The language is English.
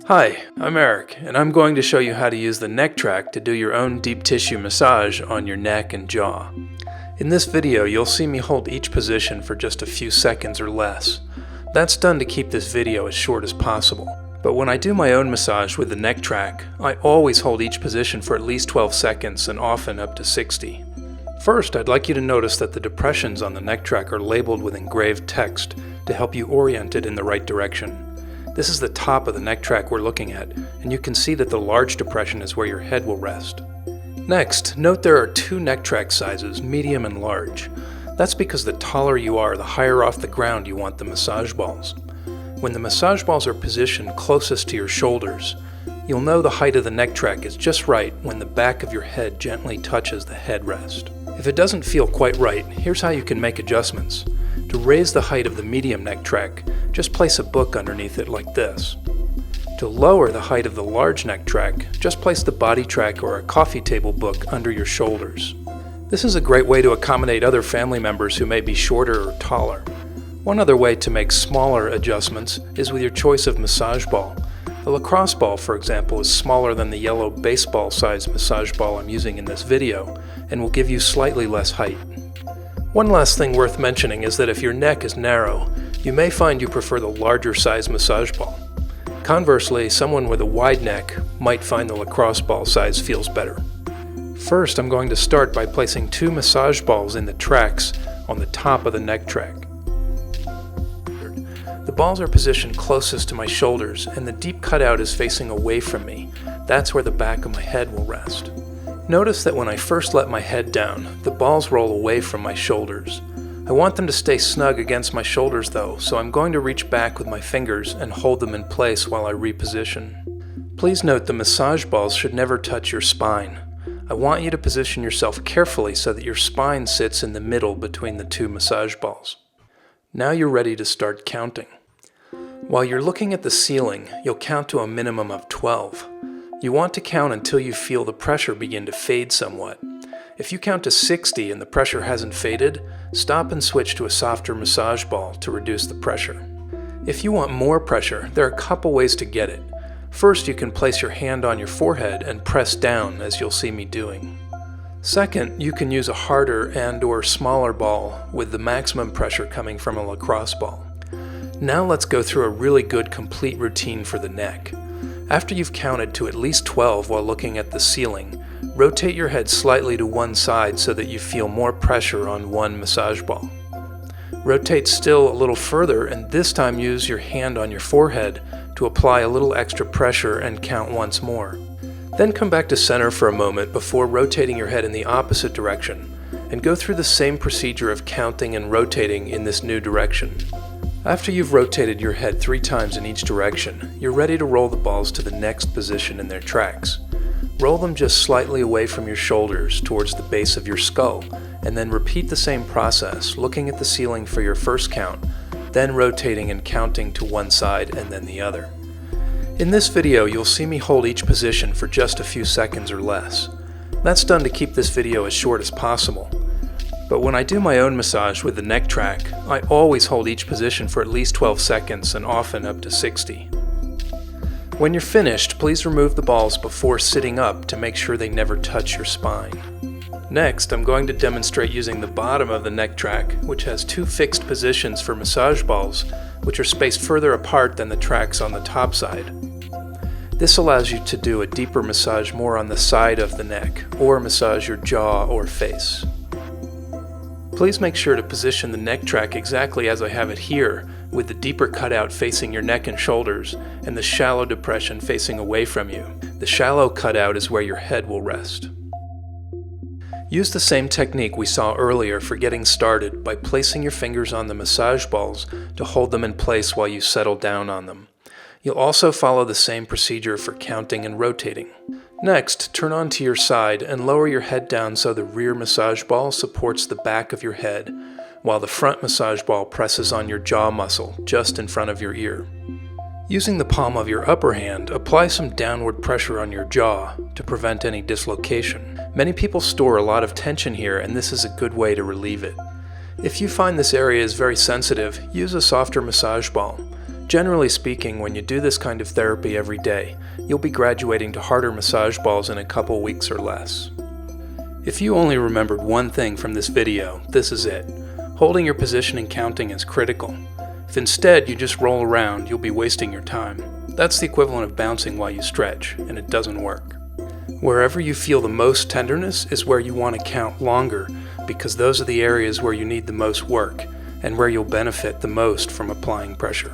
Hi, I'm Eric, and I'm going to show you how to use the Neck Track to do your own deep tissue massage on your neck and jaw. In this video, you'll see me hold each position for just a few seconds or less. That's done to keep this video as short as possible. But when I do my own massage with the Neck Track, I always hold each position for at least 12 seconds and often up to 60. First, I'd like you to notice that the depressions on the Neck Track are labeled with engraved text to help you orient it in the right direction. This is the top of the Neck Track we're looking at, and you can see that the large depression is where your head will rest. Next, note there are two Neck Track sizes, medium and large. That's because the taller you are, the higher off the ground you want the massage balls. When the massage balls are positioned closest to your shoulders, you'll know the height of the Neck Track is just right when the back of your head gently touches the headrest. If it doesn't feel quite right, here's how you can make adjustments. To raise the height of the medium Neck Track, just place a book underneath it like this. To lower the height of the large Neck Track, just place the body track or a coffee table book under your shoulders. This is a great way to accommodate other family members who may be shorter or taller. One other way to make smaller adjustments is with your choice of massage ball. The lacrosse ball, for example, is smaller than the yellow baseball-sized massage ball I'm using in this video and will give you slightly less height. One last thing worth mentioning is that if your neck is narrow, you may find you prefer the larger size massage ball. Conversely, someone with a wide neck might find the lacrosse ball size feels better. First, I'm going to start by placing two massage balls in the tracks on the top of the Neck Track. The balls are positioned closest to my shoulders, and the deep cutout is facing away from me. That's where the back of my head will rest. Notice that when I first let my head down, the balls roll away from my shoulders. I want them to stay snug against my shoulders though, so I'm going to reach back with my fingers and hold them in place while I reposition. Please note the massage balls should never touch your spine. I want you to position yourself carefully so that your spine sits in the middle between the two massage balls. Now you're ready to start counting. While you're looking at the ceiling, you'll count to a minimum of 12. You want to count until you feel the pressure begin to fade somewhat. If you count to 60 and the pressure hasn't faded, stop and switch to a softer massage ball to reduce the pressure. If you want more pressure, there are a couple ways to get it. First, you can place your hand on your forehead and press down, as you'll see me doing. Second, you can use a harder and/or smaller ball with the maximum pressure coming from a lacrosse ball. Now let's go through a really good complete routine for the neck. After you've counted to at least 12 while looking at the ceiling, rotate your head slightly to one side so that you feel more pressure on one massage ball. Rotate still a little further and this time use your hand on your forehead to apply a little extra pressure and count once more. Then come back to center for a moment before rotating your head in the opposite direction and go through the same procedure of counting and rotating in this new direction. After you've rotated your head 3 times in each direction, you're ready to roll the balls to the next position in their tracks. Roll them just slightly away from your shoulders towards the base of your skull, and then repeat the same process, looking at the ceiling for your first count, then rotating and counting to one side and then the other. In this video, you'll see me hold each position for just a few seconds or less. That's done to keep this video as short as possible. But when I do my own massage with the Neck Track, I always hold each position for at least 12 seconds and often up to 60. When you're finished, please remove the balls before sitting up to make sure they never touch your spine. Next, I'm going to demonstrate using the bottom of the Neck Track, which has 2 fixed positions for massage balls, which are spaced further apart than the tracks on the top side. This allows you to do a deeper massage more on the side of the neck, or massage your jaw or face. Please make sure to position the Neck Track exactly as I have it here, with the deeper cutout facing your neck and shoulders, and the shallow depression facing away from you. The shallow cutout is where your head will rest. Use the same technique we saw earlier for getting started by placing your fingers on the massage balls to hold them in place while you settle down on them. You'll also follow the same procedure for counting and rotating. Next, turn onto your side and lower your head down so the rear massage ball supports the back of your head, while the front massage ball presses on your jaw muscle just in front of your ear. Using the palm of your upper hand, apply some downward pressure on your jaw to prevent any dislocation. Many people store a lot of tension here, and this is a good way to relieve it. If you find this area is very sensitive, use a softer massage ball. Generally speaking, when you do this kind of therapy every day, you'll be graduating to harder massage balls in a couple weeks or less. If you only remembered one thing from this video, this is it. Holding your position and counting is critical. If instead you just roll around, you'll be wasting your time. That's the equivalent of bouncing while you stretch, and it doesn't work. Wherever you feel the most tenderness is where you want to count longer, because those are the areas where you need the most work, and where you'll benefit the most from applying pressure.